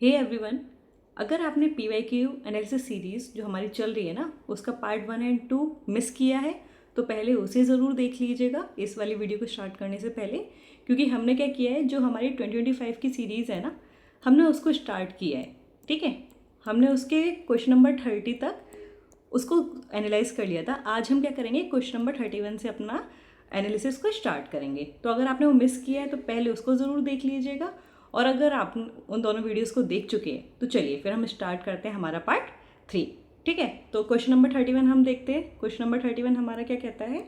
Hey everyone, अगर आपने PYQ analysis series जो हमारी चल रही है ना उसका पार्ट 1 एंड 2 मिस किया है तो पहले उसे ज़रूर देख लीजिएगा इस वाली वीडियो को स्टार्ट करने से पहले, क्योंकि हमने क्या किया है, जो हमारी 2025 की सीरीज़ है ना, हमने उसको स्टार्ट किया है। ठीक है, हमने उसके क्वेश्चन नंबर 30 तक उसको एनालाइज कर लिया था। आज हम क्या करेंगे, क्वेश्चन नंबर 31 से अपना एनालिसिस को स्टार्ट करेंगे। तो अगर आपने वो मिस किया है तो पहले उसको ज़रूर देख लीजिएगा, और अगर आप उन दोनों वीडियोस को देख चुके हैं तो चलिए फिर हम स्टार्ट करते हैं हमारा पार्ट 3। ठीक है, तो क्वेश्चन नंबर 31 हम देखते हैं। क्वेश्चन नंबर 31 हमारा क्या कहता है,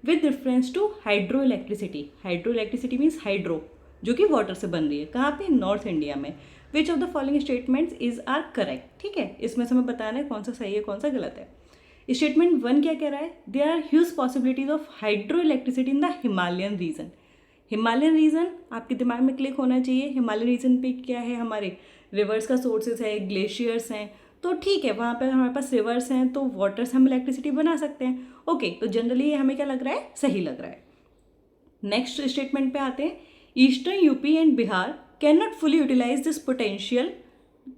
with reference to hydro electricity. Hydro electricity means hydro, जो कि वाटर से बन रही है। कहाँ पे? नॉर्थ इंडिया में। Which of the following statements is are correct. ठीक है, इसमें से हमें बताना है कौन सा सही है कौन सा गलत है। स्टेटमेंट 1 क्या कह रहा है, there are huge possibilities of hydro electricity in the Himalayan region. Himalayan region आपके दिमाग में क्लिक होना चाहिए। हिमालयन रीजन पे क्या है, हमारे रिवर्स का सोर्सेज है, ग्लेशियर्स हैं, तो ठीक है वहाँ पर हमारे पास रिवर्स हैं तो वाटर से हम इलेक्ट्रिसिटी बना सकते हैं। ओके, तो जनरली हमें क्या लग रहा है, सही लग रहा है। नेक्स्ट स्टेटमेंट पे आते हैं, eastern UP and Bihar can not fully utilise this potential.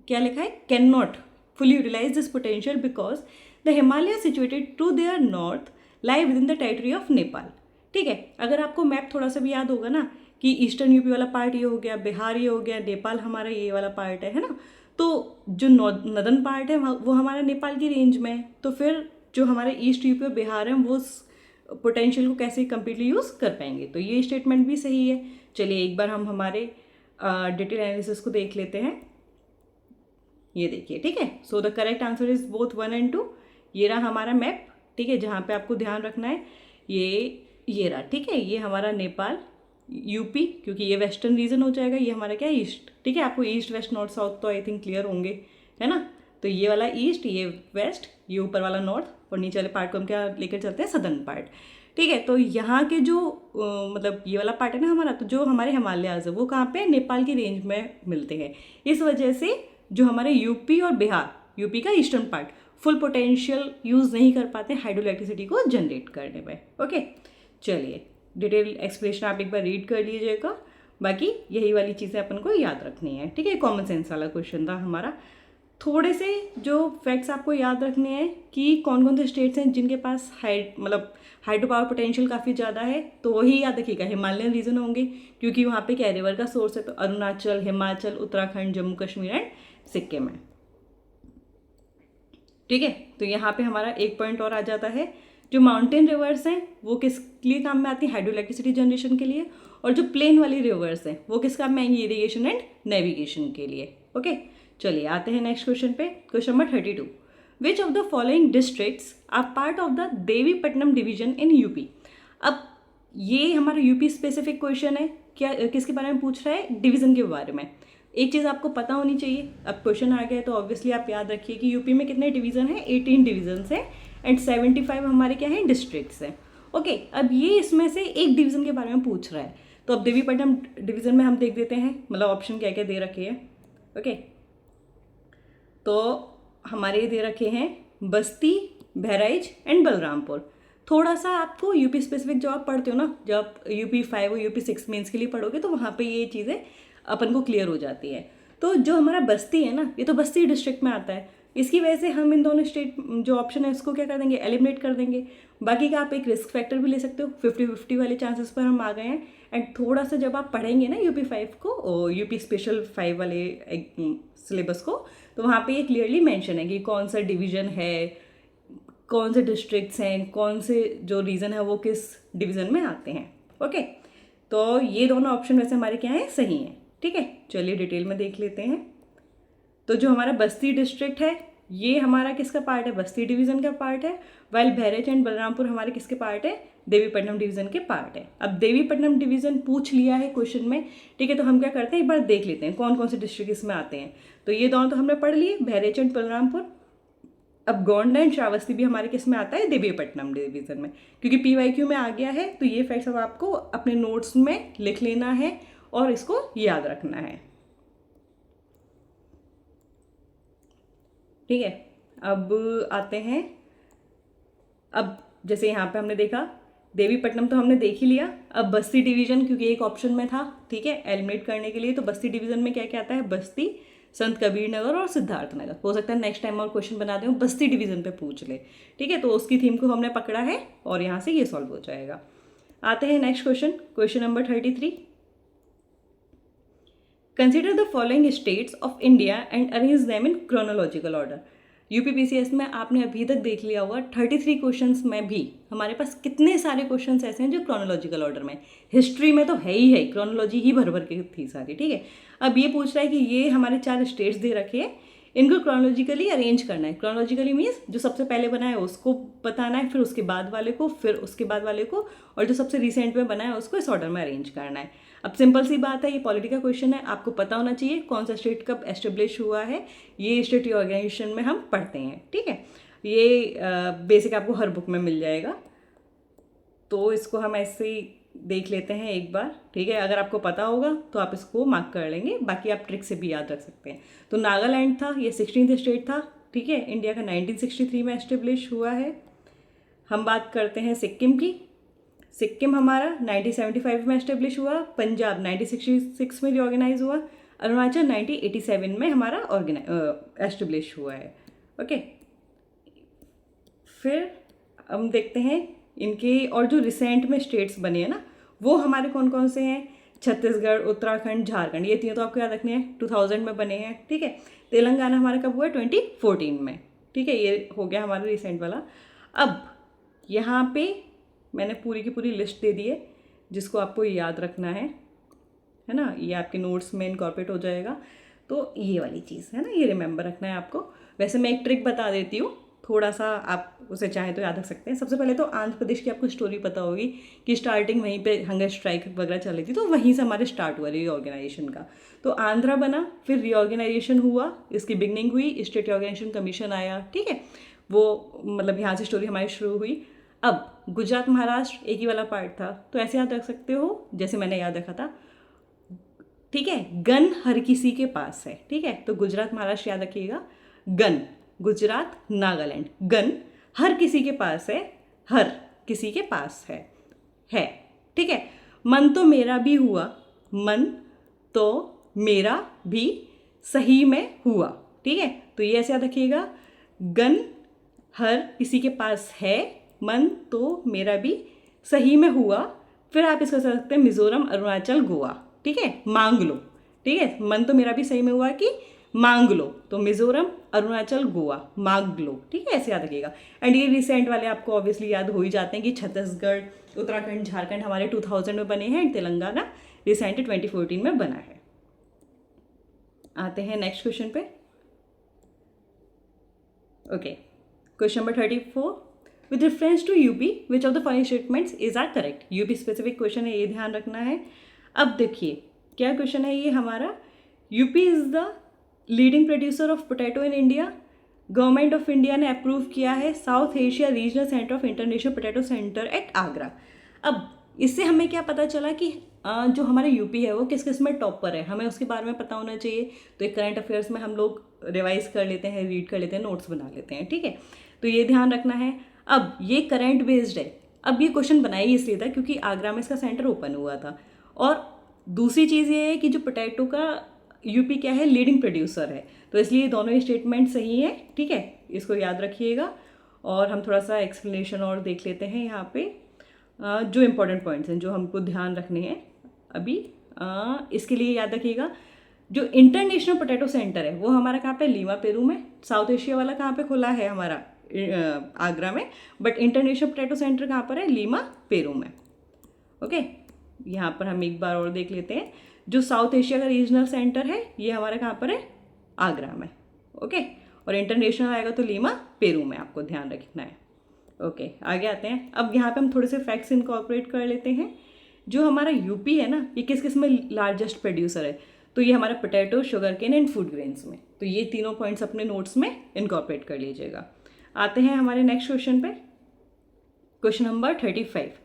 क्या लिखा है, can not fully utilise this potential because the Himalaya situated to their north lie within the territory of Nepal. ठीक है, अगर आपको मैप थोड़ा सा भी याद होगा ना कि ईस्टर्न यूपी वाला पार्ट ये हो गया, बिहार ये हो गया, नेपाल हमारा ये वाला पार्ट है ना, तो जो नॉर्दर्न पार्ट है वो हमारा नेपाल की रेंज में है। तो फिर जो हमारे ईस्ट यूपी और बिहार है वो पोटेंशियल को कैसे कम्प्लीटली यूज़ कर पाएंगे, तो ये स्टेटमेंट भी सही है। चलिए एक बार हम हमारे डिटेल एनालिसिस को देख लेते हैं। ये देखिए, ठीक है, so the correct answer is both 1 and 2। ये रहा हमारा मैप। ठीक है, जहाँ पे आपको ध्यान रखना है ये रहा। ठीक है, ये हमारा नेपाल, यूपी, क्योंकि ये वेस्टर्न रीजन हो जाएगा, ये हमारा क्या है, ईस्ट। ठीक है, आपको ईस्ट वेस्ट नॉर्थ साउथ तो आई थिंक क्लियर होंगे, है ना। तो ये वाला ईस्ट, ये वेस्ट, ये ऊपर वाला नॉर्थ, और नीचे वाले पार्ट को हम क्या लेकर चलते हैं, सदर्न पार्ट। ठीक है, तो यहाँ के जो मतलब ये वाला पार्ट है ना हमारा, तो जो हमारे हिमालयाज है वो कहाँ पे, नेपाल की रेंज में मिलते हैं। इस वजह से जो हमारे यूपी और बिहार, यूपी का eastern part full potential use नहीं कर पाते हाइड्रो इलेक्ट्रिसिटी को जनरेट करने में। ओके, चलिए डिटेल एक्सप्लेनेशन आप एक बार रीड कर लीजिएगा, बाकी यही वाली चीज़ें अपन को याद रखनी है। ठीक है, कॉमन सेंस वाला क्वेश्चन था हमारा। थोड़े से जो फैक्ट्स आपको याद रखने हैं कि कौन कौन से स्टेट्स हैं जिनके पास हाइड्रो पावर पोटेंशियल काफ़ी ज़्यादा है, तो वही याद रखिएगा, हिमालयन रीजन होंगे, क्योंकि वहाँ पे क्या रिवर का सोर्स है, तो अरुणाचल, हिमाचल, उत्तराखंड, जम्मू कश्मीर एंड सिक्किम है। ठीक है, तो यहाँ पे हमारा एक पॉइंट और आ जाता है, जो माउंटेन रिवर्स हैं वो किस लिए काम में आती है, हाइड्रो इलेक्ट्रिसिटी जनरेशन के लिए, और जो प्लेन वाली रिवर्स हैं वो किस काम में आएंगी, इरिगेशन एंड नेविगेशन के लिए। ओके, चलिए आते हैं नेक्स्ट क्वेश्चन पे। Question number 32, which of the following districts are part of the Devipatnam division in UP. अब ये हमारा यूपी स्पेसिफिक क्वेश्चन है, क्या किसके बारे में पूछ रहा है, डिवीजन के बारे में। एक चीज़ आपको पता होनी चाहिए, अब क्वेश्चन आ गया है तो ऑब्वियसली आप याद रखिए कि यूपी में कितने डिवीज़न हैं, 18 डिवीजन हैं, एंड 75 हमारे क्या हैं, डिस्ट्रिक्ट्स हैं। ओके, अब ये इसमें से एक डिवीज़न के बारे में पूछ रहा है, तो अब देवीपट्टनम डिवीज़न में हम देख देते हैं, मतलब ऑप्शन क्या क्या दे रखे हैं। ओके, तो हमारे दे रखे हैं बस्ती, बहराइच एंड बलरामपुर। थोड़ा सा आपको यूपी स्पेसिफिक जो आप पढ़ते हो ना, जब यूपी 5 और यूपी 6 मेंस के लिए पढ़ोगे तो वहाँ पे ये चीज़ें अपन को क्लियर हो जाती है। तो जो हमारा बस्ती है ना, ये तो बस्ती डिस्ट्रिक्ट में आता है, इसकी वजह से हम इन दोनों स्टेट जो ऑप्शन है इसको क्या कर देंगे, एलिमिनेट कर देंगे। बाकी का आप एक रिस्क फैक्टर भी ले सकते हो, 50-50 वाले चांसेस पर हम आ गए हैं। एंड थोड़ा सा जब आप पढ़ेंगे ना यूपी 5 को और यूपी स्पेशल 5 वाले सिलेबस को, तो वहाँ पे ये क्लियरली मेंशन है कि कौन सा डिवीज़न है, कौन से डिस्ट्रिक्ट्स हैं, कौन से जो रीजन है वो किस डिवीज़न में आते हैं। ओके, तो ये दोनों ऑप्शन वैसे हमारे क्या हैं, सही हैं। ठीक है, चलिए डिटेल में देख लेते हैं। तो जो हमारा बस्ती डिस्ट्रिक्ट है ये हमारा किसका पार्ट है, बस्ती डिवीज़न का पार्ट है, वाइल बहराइच एंड बलरामपुर हमारे किसके पार्ट है, देवीपट्टनम डिवीज़न के पार्ट है। अब देवीपट्टनम डिवीज़न पूछ लिया है क्वेश्चन में, ठीक है, तो हम क्या करते हैं, एक बार देख लेते हैं कौन कौन से डिस्ट्रिक्ट इसमें आते हैं। तो ये दोनों तो हमने पढ़ लिए, बहराइच एंड बलरामपुर। अब गोंडा एंड श्रावस्ती भी हमारे किस में आता है, देवीपट्टनम डिवीज़न में, क्योंकि PYQ में आ गया है। तो ये फैक्ट्स अब आपको अपने नोट्स में लिख लेना है और इसको याद रखना है। ठीक है, अब आते हैं, अब जैसे यहाँ पे हमने देखा देवीपट्टनम तो हमने देख ही लिया। अब बस्ती डिवीज़न, क्योंकि एक ऑप्शन में था, ठीक है, एलिमिनेट करने के लिए, तो बस्ती डिवीज़न में क्या क्या आता है, बस्ती, संत कबीर नगर और सिद्धार्थ नगर। हो सकता है नेक्स्ट टाइम और क्वेश्चन बना दें बस्ती डिवीज़न पे पूछ ले, ठीक है। तो उसकी थीम को हमने पकड़ा है और यहाँ से ये सॉल्व हो जाएगा। आते हैं next question, question number 33। Consider the following states of India and arrange them in chronological order. UPPCS में आपने अभी तक देख लिया होगा 33 क्वेश्चंस में भी हमारे पास कितने सारे क्वेश्चंस ऐसे हैं जो क्रोनोलॉजिकल ऑर्डर में। हिस्ट्री में तो है ही है, क्रोनोलॉजी ही भर भर के थी सारी, ठीक है। अब ये पूछ रहा है कि ये हमारे 4 स्टेट्स दे रखे हैं, इनको क्रोनोलॉजिकली अरेंज करना है। क्रोनोलॉजिकली मीन्स जो सबसे पहले बना है उसको बताना है, फिर उसके बाद वाले को, फिर उसके बाद वाले को, और जो सबसे रिसेंट में बना है उसको इस ऑर्डर में अरेंज करना है। अब सिंपल सी बात है, ये पॉलिटी का क्वेश्चन है, आपको पता होना चाहिए कौन सा स्टेट कब एस्टेब्लिश हुआ है। ये स्टेट रिऑर्गेनाइजेशन में हम पढ़ते हैं, ठीक है। ये बेसिक आपको हर बुक में मिल जाएगा, तो इसको हम ऐसे ही देख लेते हैं एक बार, ठीक है। अगर आपको पता होगा तो आप इसको मार्क कर लेंगे, बाकी आप ट्रिक से भी याद रख सकते हैं। तो नागालैंड था, ये 16th स्टेट था, ठीक है। इंडिया का 1963 में एस्टेब्लिश हुआ है। हम बात करते हैं सिक्किम की। सिक्किम हमारा 1975 में एस्टेब्लिश हुआ। पंजाब 1966 में रिऑर्गेनाइज हुआ। अरुणाचल 1987 में हमारा एस्टेब्लिश हुआ है, ओके। फिर हम देखते हैं इनके और जो रिसेंट में स्टेट्स बने हैं ना, वो हमारे कौन कौन से हैं। छत्तीसगढ़, उत्तराखंड, झारखंड, ये तीनों तो आपको याद रखने हैं, 2000 में बने हैं, ठीक है। तेलंगाना हमारा कब हुआ है, 2014 में, ठीक है। ये हो गया हमारा रिसेंट वाला। अब यहाँ पे मैंने पूरी की पूरी लिस्ट दे दी है जिसको आपको याद रखना है ना। ये आपके नोट्स में इनकॉर्पोरेट हो जाएगा। तो ये वाली चीज़ है ना, ये रिमेंबर रखना है आपको। वैसे मैं एक ट्रिक बता देती हूँ, थोड़ा सा आप उसे चाहें तो याद रख सकते हैं। सबसे पहले तो आंध्र प्रदेश की आपको स्टोरी पता होगी कि स्टार्टिंग वहीं पे हंगर स्ट्राइक वगैरह चल रही थी, तो वहीं से हमारे स्टार्ट हुआ रीऑर्गेनाइजेशन का। तो आंध्रा बना, फिर रीऑर्गेनाइजेशन हुआ, इसकी बिगनिंग हुई, स्टेट रीऑर्गेनाइजेशन कमीशन आया, ठीक है। वो मतलब यहाँ से स्टोरी हमारी शुरू हुई। अब गुजरात महाराष्ट्र एक ही वाला पार्ट था, तो ऐसे याद रख सकते हो जैसे मैंने याद रखा था, ठीक है। गन हर किसी के पास है, ठीक है। तो गुजरात महाराष्ट्र याद रखिएगा, गन। गुजरात नागालैंड, गन हर किसी के पास है, हर किसी के पास है, ठीक है। मन तो मेरा भी हुआ, मन तो मेरा भी सही में हुआ, ठीक है। तो ये ऐसे याद रखिएगा, गन हर किसी के पास है, मन तो मेरा भी सही में हुआ। फिर आप इसको कर सकते हैं मिजोरम, अरुणाचल, गोवा, ठीक है। मांग लो, ठीक है। मन तो मेरा भी सही में हुआ कि मांग लो, तो मिजोरम, अरुणाचल, गोवा, मांग लो, ठीक है। ऐसे याद रखिएगा। एंड ये रिसेंट वाले आपको ऑब्वियसली याद हो ही जाते हैं कि छत्तीसगढ़, उत्तराखंड, झारखंड हमारे 2000 में बने हैं, तेलंगाना रिसेंटली 2014 में बना है। आते हैं नेक्स्ट क्वेश्चन पे, okay. Question number 34, with reference to UP which of the following statements is are correct. UP specific question है, ये ध्यान रखना है। अब देखिए क्या क्वेश्चन है ये हमारा, UP is the leading producer of potato in India. Government of India ने अप्रूव किया है south Asia regional centre of international potato centre at Agra. अब इससे हमें क्या पता चला कि जो हमारा यूपी है वो किस किस में टॉपर है, हमें उसके बारे में पता होना चाहिए। तो एक करंट अफेयर्स में हम लोग रिवाइज कर लेते हैं, रीड कर लेते हैं, नोट्स बना लेते हैं, ठीक है। तो ये ध्यान रखना है। अब ये करंट बेस्ड है। अब ये क्वेश्चन बनाई इसलिए था क्योंकि आगरा में इसका सेंटर ओपन हुआ था। और दूसरी चीज़ ये है कि जो पोटैटो का यूपी क्या है, लीडिंग प्रोड्यूसर है, तो इसलिए दोनों ही स्टेटमेंट सही है, ठीक है। इसको याद रखिएगा। और हम थोड़ा सा एक्सप्लेनेशन और देख लेते हैं यहाँ पे, जो इम्पोर्टेंट पॉइंट्स हैं जो हमको ध्यान रखने हैं अभी। इसके लिए याद रखिएगा, जो इंटरनेशनल पोटैटो सेंटर है वो हमारा कहाँ पे, लीमा पेरू में। साउथ एशिया वाला कहाँ पे खुला है हमारा, आगरा में, बट इंटरनेशनल पोटैटो सेंटर कहाँ पर है, लीमा पेरू में, ओके। यहाँ पर हम एक बार और देख लेते हैं, जो साउथ एशिया का रीजनल सेंटर है ये हमारा कहाँ पर है, आगरा में, ओके। और इंटरनेशनल आएगा तो लीमा पेरू में, आपको ध्यान रखना है, ओके। आगे आते हैं। अब यहाँ पे हम थोड़े से फैक्ट्स इनकॉर्पोरेट कर लेते हैं। जो हमारा यूपी है ना, ये किस किस में लार्जेस्ट प्रोड्यूसर है, तो ये हमारा potato, sugar cane and food grains में। तो ये तीनों पॉइंट्स अपने नोट्स में इनकॉर्पोरेट कर लीजिएगा। आते हैं हमारे नेक्स्ट क्वेश्चन पे, क्वेश्चन नंबर 35।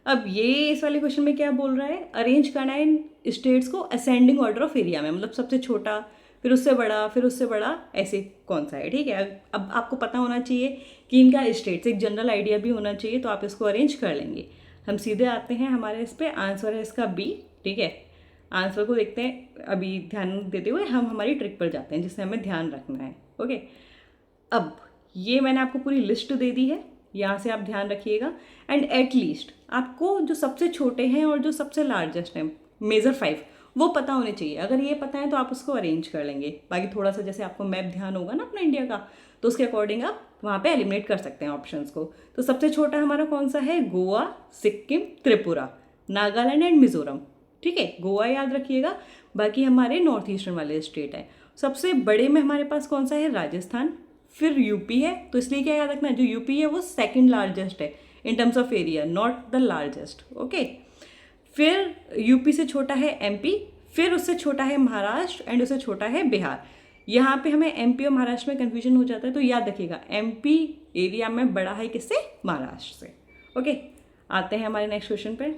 अब ये इस वाले क्वेश्चन में क्या बोल रहा है, अरेंज करना है इन स्टेट्स को असेंडिंग ऑर्डर ऑफ एरिया में, मतलब सबसे छोटा, फिर उससे बड़ा, फिर उससे बड़ा, ऐसे कौन सा है, ठीक है। अब आपको पता होना चाहिए कि इनका स्टेट्स, एक जनरल आइडिया भी होना चाहिए, तो आप इसको अरेंज कर लेंगे। हम सीधे आते हैं हमारे इस पे, आंसर है इसका बी, ठीक है। आंसर को देखते हैं। अभी ध्यान देते हुए हम हमारी ट्रिक पर जाते हैं जिससे हमें ध्यान रखना है। ओके, अब ये मैंने आपको पूरी लिस्ट दे दी है, यहाँ से आप ध्यान रखिएगा। एंड एट लीस्ट आपको जो सबसे छोटे हैं और जो सबसे लार्जेस्ट हैं, मेजर 5, वो पता होने चाहिए। अगर ये पता है तो आप उसको अरेंज कर लेंगे। बाकी थोड़ा सा जैसे आपको मैप ध्यान होगा ना अपना इंडिया का, तो उसके अकॉर्डिंग आप वहाँ पे एलिमिनेट कर सकते हैं ऑप्शंस को। तो सबसे छोटा हमारा कौन सा है? गोवा, सिक्किम, त्रिपुरा, नागालैंड एंड मिजोरम। ठीक है, गोवा याद रखिएगा। बाकी हमारे नॉर्थ ईस्टर्न वाले स्टेट हैं। सबसे बड़े में हमारे पास कौन सा है? राजस्थान। फिर यूपी है, तो इसलिए क्या याद रखना है, जो यूपी है वो सेकंड लार्जेस्ट है in terms of area, not the largest. Okay, फिर यूपी से छोटा है एमपी, फिर उससे छोटा है महाराष्ट्र एंड उससे छोटा है बिहार। यहाँ पे हमें एमपी और महाराष्ट्र में कन्फ्यूजन हो जाता है, तो याद रखिएगा एमपी एरिया में बड़ा है किससे? महाराष्ट्र से। ओके, आते हैं हमारे नेक्स्ट क्वेश्चन पे।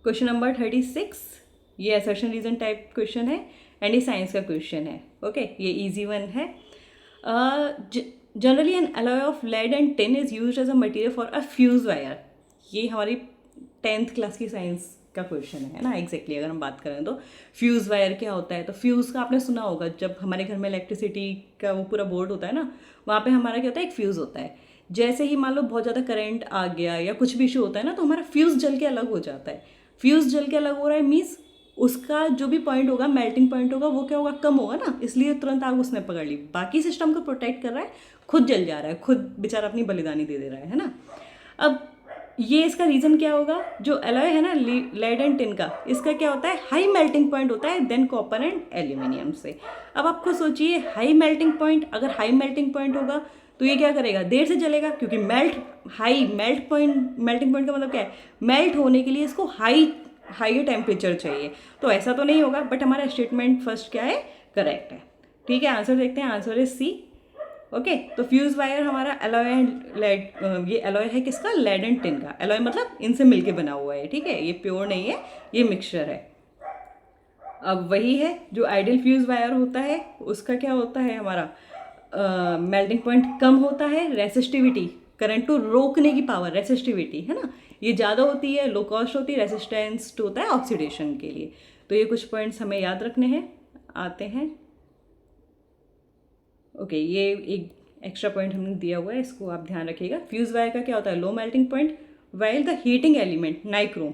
क्वेश्चन नंबर 36, ये असर्शन रीजन टाइप क्वेश्चन है एंड ये साइंस का क्वेश्चन है। ओके, ये इजी वन है। Generally an alloy of lead and tin is used as a material for a fuse wire. ये हमारी 10th क्लास की साइंस का क्वेश्चन है ना। एग्जैक्टली अगर हम बात करें तो फ्यूज़ वायर क्या होता है, तो फ्यूज़ का आपने सुना होगा, जब हमारे घर में इलेक्ट्रिसिटी का वो पूरा बोर्ड होता है ना, वहाँ पे हमारा क्या होता है? एक फ्यूज़ होता है। जैसे ही मान लो बहुत ज़्यादा करंट आ गया या कुछ भी इशू होता है ना, तो हमारा फ्यूज़ जल के अलग हो जाता है। फ्यूज़ जल के अलग हो रहा है मीन्स उसका जो भी पॉइंट होगा, मेल्टिंग पॉइंट होगा, वो क्या होगा? कम होगा ना, इसलिए तुरंत आग उसने पकड़ ली। बाकी सिस्टम को प्रोटेक्ट कर रहा है, खुद जल जा रहा है, खुद बेचारा अपनी बलिदानी दे रहा है ना। अब ये इसका रीज़न क्या होगा? जो एलॉय है ना लेड एंड टिन का, इसका क्या होता है? हाई मेल्टिंग पॉइंट होता है देन कॉपर एंड एल्यूमिनियम से। अब आपको सोचिए, हाई मेल्टिंग पॉइंट, अगर हाई मेल्टिंग पॉइंट होगा तो ये क्या करेगा? देर से जलेगा, क्योंकि मेल्टिंग पॉइंट का मतलब क्या है? मेल्ट होने के लिए इसको हाई टेम्परेचर चाहिए। तो ऐसा तो नहीं होगा, बट हमारा स्टेटमेंट फर्स्ट क्या है? करेक्ट है। ठीक है, आंसर देखते हैं। Answer is C. ओके, तो फ्यूज वायर हमारा एलॉय एंड लेड, ये एलॉय है किसका? लेड एंड टिन का। एलॉय मतलब इनसे मिलके बना हुआ है। ठीक है, ये प्योर नहीं है, ये मिक्सचर है। अब वही है जो आइडियल फ्यूज वायर होता है, उसका क्या होता है? हमारा मेल्टिंग पॉइंट कम होता है, रेसिस्टिविटी, करंट को रोकने की पावर, रेसिस्टिविटी है ना, ये ज़्यादा होती है, लो कॉस्ट होती है, रेसिस्टेंस होता है ऑक्सीडेशन के लिए। तो ये कुछ पॉइंट्स हमें याद रखने हैं। आते हैं। ओके, ये एक एक्स्ट्रा पॉइंट हमने दिया हुआ है, इसको आप ध्यान रखिएगा। फ्यूज वायर का क्या होता है? Low melting point, while the heating element nichrome,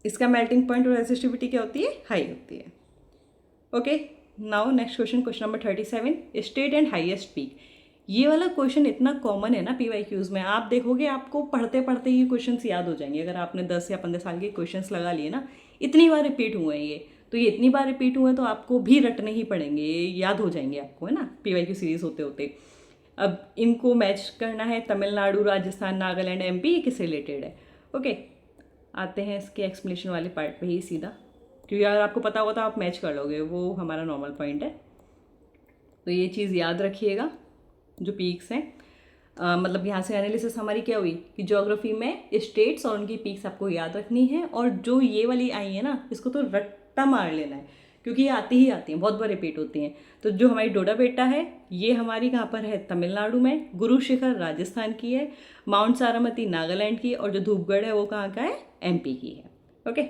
इसका मेल्टिंग पॉइंट और रेसिस्टिविटी क्या होती है? हाई होती है। Okay, now next question, question number 37, state and highest peak. ये वाला क्वेश्चन इतना कॉमन है ना PYQs में, आप देखोगे आपको पढ़ते पढ़ते ये क्वेश्चंस याद हो जाएंगे। अगर आपने 10 या 15 साल के क्वेश्चंस लगा लिए ना, इतनी बार रिपीट हुए हैं ये, तो ये इतनी बार रिपीट हुए हैं तो आपको भी रटने ही पड़ेंगे, ये याद हो जाएंगे आपको, है ना, PYQ सीरीज होते होते। अब इनको मैच करना है, तमिलनाडु, राजस्थान, नागालैंड, MP किससे रिलेटेड है। ओके, आते हैं इसके एक्सप्लेनेशन वाले पार्ट पे ही सीधा, क्योंकि अगर आपको पता होगा तो आप मैच कर लोगे, वो हमारा नॉर्मल पॉइंट है। तो ये चीज़ याद रखिएगा, जो पीक्स हैं, मतलब यहाँ से एनालिसिस हमारी क्या हुई कि ज्योग्राफी में स्टेट्स और उनकी पीक्स आपको याद रखनी है, और जो ये वाली आई है ना, इसको तो रट्टा मार लेना है, क्योंकि ये आती ही आती हैं, बहुत बार रिपीट होती हैं। तो जो हमारी डोडा बेटा है, ये हमारी कहाँ पर है? तमिलनाडु में। गुरु शिखर राजस्थान की है। माउंट सारामती नागालैंड की, और जो धूपगढ़ है वो कहाँ का है? MP की है। ओके,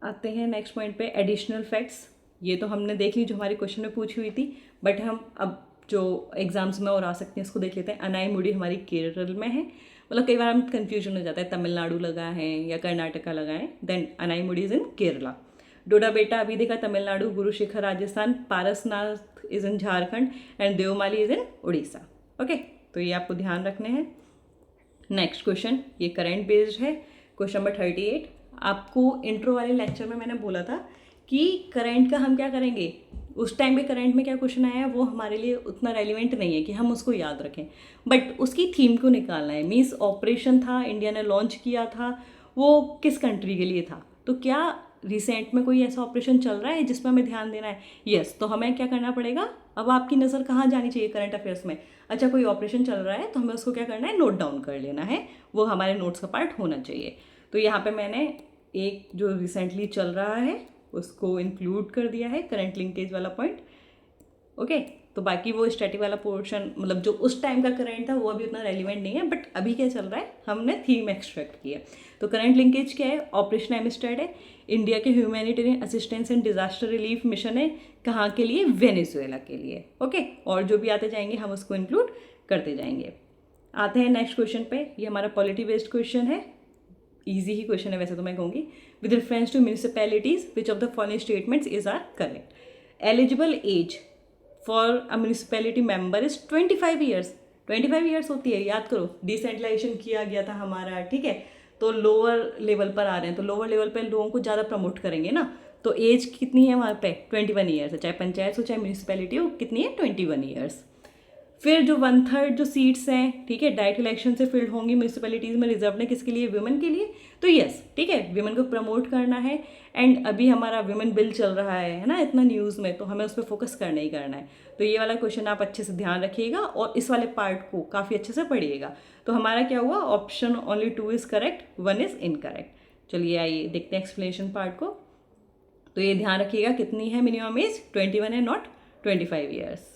आते हैं नेक्स्ट पॉइंट पे, एडिशनल फैक्ट्स। ये तो हमने देख ली जो हमारे क्वेश्चन में पूछी हुई थी, बट हम अब जो एग्जाम्स में और आ सकते हैं इसको देख लेते हैं। अनाईमुडी हमारी केरल में है, मतलब कई बार हम कन्फ्यूजन हो जाता है, तमिलनाडु लगा है या कर्नाटका लगा है, then Anaimudi is in Kerala. Doda Betta अभी देखा Tamil Nadu, Guru Shikhar Rajasthan, Parasnath is in Jharkhand and Devmali is in Orissa. Okay, तो ये आपको ध्यान रखने हैं। नेक्स्ट क्वेश्चन, ये करंट बेस्ड है, क्वेश्चन नंबर 38। आपको इंट्रो वाले लेक्चर में मैंने बोला था कि करंट का हम क्या करेंगे, उस टाइम पे करंट में क्या क्वेश्चन आया है वो हमारे लिए उतना रेलिवेंट नहीं है कि हम उसको याद रखें, बट उसकी थीम को निकालना है। मीन्स ऑपरेशन था, इंडिया ने लॉन्च किया था, वो किस कंट्री के लिए था, तो क्या रिसेंट में कोई ऐसा ऑपरेशन चल रहा है जिसमें हमें ध्यान देना है? यस, तो हमें क्या करना पड़ेगा? अब आपकी नज़र कहाँ जानी चाहिए करंट अफेयर्स में? अच्छा, कोई ऑपरेशन चल रहा है तो हमें उसको क्या करना है? नोट डाउन कर लेना है, वो हमारे नोट्स का पार्ट होना चाहिए। तो यहाँ पे मैंने एक जो रिसेंटली चल रहा है उसको इंक्लूड कर दिया है, करंट लिंकेज वाला पॉइंट। ओके, तो बाकी वो स्टैटिक वाला पोर्शन मतलब जो उस टाइम का करंट था वो अभी उतना रेलिवेंट नहीं है, बट अभी क्या चल रहा है हमने थीम एक्सट्रैक्ट किया। तो करंट लिंकेज क्या है, ऑपरेशन एमिस्टर्ड है, इंडिया के humanitarian assistance and disaster relief mission है, कहाँ के लिए, वेनेजुएला के लिए। ओके, और जो भी आते जाएंगे हम उसको इंक्लूड करते जाएंगे। आते हैं नेक्स्ट क्वेश्चन पे, ये हमारा पॉलिटी बेस्ड क्वेश्चन है, ईजी ही क्वेश्चन है वैसे तो मैं कहूँगी। With reference to municipalities which of the following statements is are correct. Eligible age for a municipality member is 25 years. 25 years होती है, याद करो डिसेंट्रलाइजेशन किया गया था हमारा, ठीक है, तो लोअर लेवल पर आ रहे हैं, तो लोअर लेवल पर लोगों को ज़्यादा प्रमोट करेंगे ना, तो एज कितनी है वहाँ पे 21 ईयर्स है, चाहे पंचायत हो चाहे म्यूनिसिपैलिटी हो, कितनी है 21 ईयर्स। फिर जो 1/3 जो सीट्स हैं, ठीक है, डायरेक्ट इलेक्शन से फिल्ड होंगी म्यूनिसिपैलिटीज़ में, रिजर्व ने किसके लिए, वुमेन के लिए, तो यस, ठीक है, वुमेन को प्रमोट करना है। एंड अभी हमारा वुमेन बिल चल रहा है ना इतना न्यूज़ में, तो हमें उस पर फोकस करना ही करना है। तो ये वाला क्वेश्चन आप अच्छे से ध्यान रखिएगा और इस वाले पार्ट को काफ़ी अच्छे से पढ़िएगा। तो हमारा क्या हुआ, option only 2 is correct, 1 is incorrect. चलिए आइए देखते हैं एक्सप्लेनेशन पार्ट को। तो ये ध्यान रखिएगा कितनी है मिनिमम एज, 21 है, नॉट 25 ईयर्स।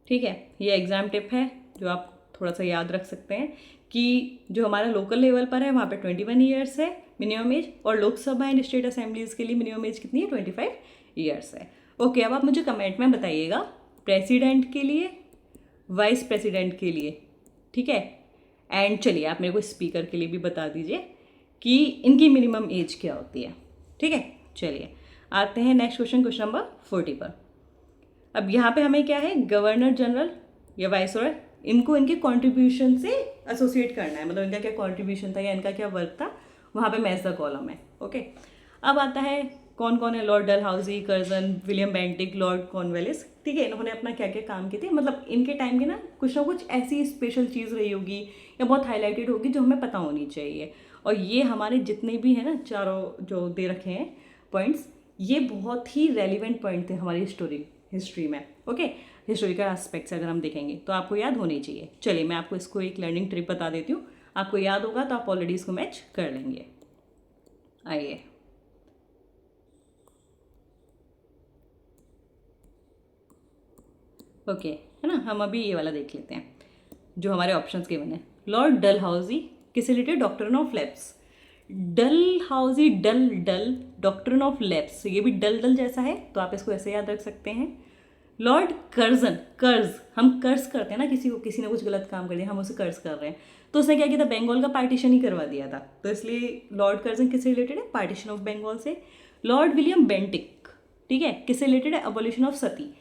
ठीक है, ये एग्ज़ाम टिप है जो आप थोड़ा सा याद रख सकते हैं कि जो हमारा लोकल लेवल पर है वहाँ पे 21 ईयर्स है मिनिमम एज, और लोकसभा एंड स्टेट असेंबलीज़ के लिए मिनिमम एज कितनी है, 25 ईयर्स है। ओके, अब आप मुझे कमेंट में बताइएगा प्रेसिडेंट के लिए, वाइस प्रेसिडेंट के लिए, ठीक है, एंड चलिए आप मेरे को स्पीकर के लिए भी बता दीजिए कि इनकी मिनिमम एज क्या होती है। ठीक है, चलिए आते हैं नेक्स्ट क्वेश्चन, क्वेश्चन नंबर 40 पर। अब यहाँ पे हमें क्या है, गवर्नर जनरल या वाइसरॉय, इनको इनके कंट्रीब्यूशन से एसोसिएट करना है, मतलब इनका क्या कंट्रीब्यूशन था या इनका क्या वर्क था, वहाँ पे मैच द कॉलम है। ओके, अब आता है कौन कौन है, Lord Dalhousie, Curzon, William Bentinck, Lord Cornwallis, ठीक है, इन्होंने अपना क्या क्या काम किए थे, मतलब इनके टाइम की ना कुछ ऐसी स्पेशल चीज़ रही होगी या बहुत हाईलाइटेड होगी जो हमें पता होनी चाहिए। और ये हमारे जितने भी हैं ना चारों जो दे रखे हैं पॉइंट्स, ये बहुत ही रेलिवेंट पॉइंट थे हमारी हिस्ट्री में। ओके, हिस्टोरिकल एस्पेक्ट्स अगर हम देखेंगे तो आपको याद होने चाहिए। चलिए मैं आपको इसको एक लर्निंग ट्रिप बता देती हूँ, आपको याद होगा तो आप ऑलरेडी इसको मैच कर लेंगे। आइए, ओके, है ना, हम अभी ये वाला देख लेते हैं जो हमारे ऑप्शंस गिवन है। लॉर्ड डलहाउजी किससे related, doctrine of lapse. Dalhousie, डल डॉक्ट्रिन ऑफ लैप्स, ये भी डल जैसा है तो आप इसको ऐसे याद रख सकते हैं। लॉर्ड कर्जन, कर्ज, हम कर्ज करते हैं ना किसी को, किसी ने कुछ गलत काम कर दिया हम उसे कर्ज कर रहे हैं, तो उसने क्या किया था, बंगाल का पार्टीशन ही करवा दिया था, तो इसलिए लॉर्ड कर्जन किससे रिलेटेड है, पार्टीशन ऑफ बंगाल से। लॉर्ड विलियम बेंटिक, ठीक है, किससे रिलेटेड है, अबॉलिशन ऑफ सती।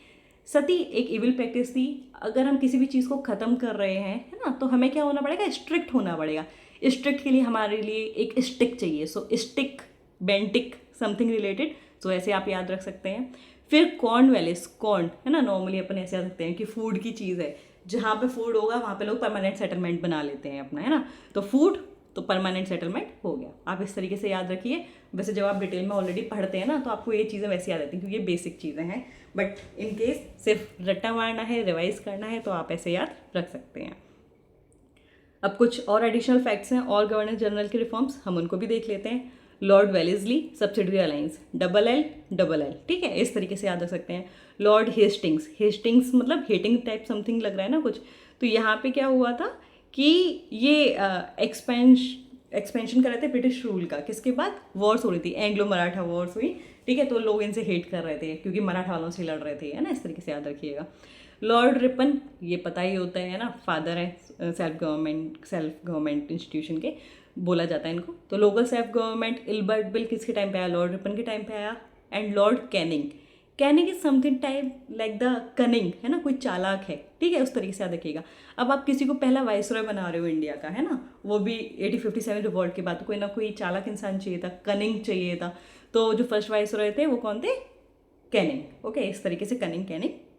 सती एक इविल प्रैक्टिस थी, अगर हम किसी भी चीज़ को ख़त्म कर रहे हैं, है ना, तो हमें क्या होना पड़ेगा, स्ट्रिक्ट होना पड़ेगा। स्ट्रिक्ट के लिए हमारे लिए एक स्टिक चाहिए, so stick, Bentinck, something related, so ऐसे आप याद रख सकते हैं। फिर कॉर्नवालिस, कॉर्न, है ना, नॉर्मली अपन ऐसे याद रखते हैं कि फूड की चीज़ है, जहाँ पे फूड होगा वहाँ पे लोग परमानेंट सेटलमेंट बना लेते हैं अपना, है ना, तो फूड तो परमानेंट सेटलमेंट हो गया। आप इस तरीके से याद रखिए। वैसे जब आप डिटेल में ऑलरेडी पढ़ते हैं ना तो आपको ये चीज़ें वैसे याद आती हैं क्योंकि ये बेसिक चीज़ें हैं, बट इन केस सिर्फ रट्टा मारना है, रिवाइज करना है, तो आप ऐसे याद रख सकते हैं। अब कुछ और एडिशनल फैक्ट्स हैं और गवर्नर जनरल के रिफॉर्म्स, हम उनको भी देख लेते हैं। Lord Wellesley, subsidiary alliance, double L, ठीक है, इस तरीके से याद रख सकते हैं। लॉर्ड हेस्टिंग्स, हेस्टिंग्स मतलब हेटिंग टाइप समथिंग लग रहा है ना कुछ, तो यहाँ पे क्या हुआ था कि ये एक्सपेंशन कर रहे थे ब्रिटिश रूल का, किसके बाद, वॉर्स हो रही थी, एंग्लो मराठा वॉर्स हुई, ठीक है, तो लोग इनसे हेट कर रहे थे क्योंकि मराठा वालों से लड़ रहे थे, है ना, इस तरीके से याद रखिएगा। लॉर्ड रिपन, ये पता ही होता है ना, फादर है सेल्फ गवर्नमेंट इंस्टीट्यूशन के, बोला जाता है इनको। तो local self government Ilbert bill किसके टाइम पे आया, लॉर्ड रिपन के टाइम पे आया। And Lord Canning is something type like the cunning, है ना, कोई चालाक है, ठीक है, उस तरीके से याद रखिएगा। अब आप किसी को पहला वाइसरॉय बना रहे हो इंडिया का, है ना, वो भी 1857 रिवॉल्ट के बाद, कोई ना कोई चालाक इंसान चाहिए था, कनिंग चाहिए था, तो जो फर्स्ट वाइसरॉय थे वो कौन थे, कैनिंग। ओके, इस तरीके से कैनिंग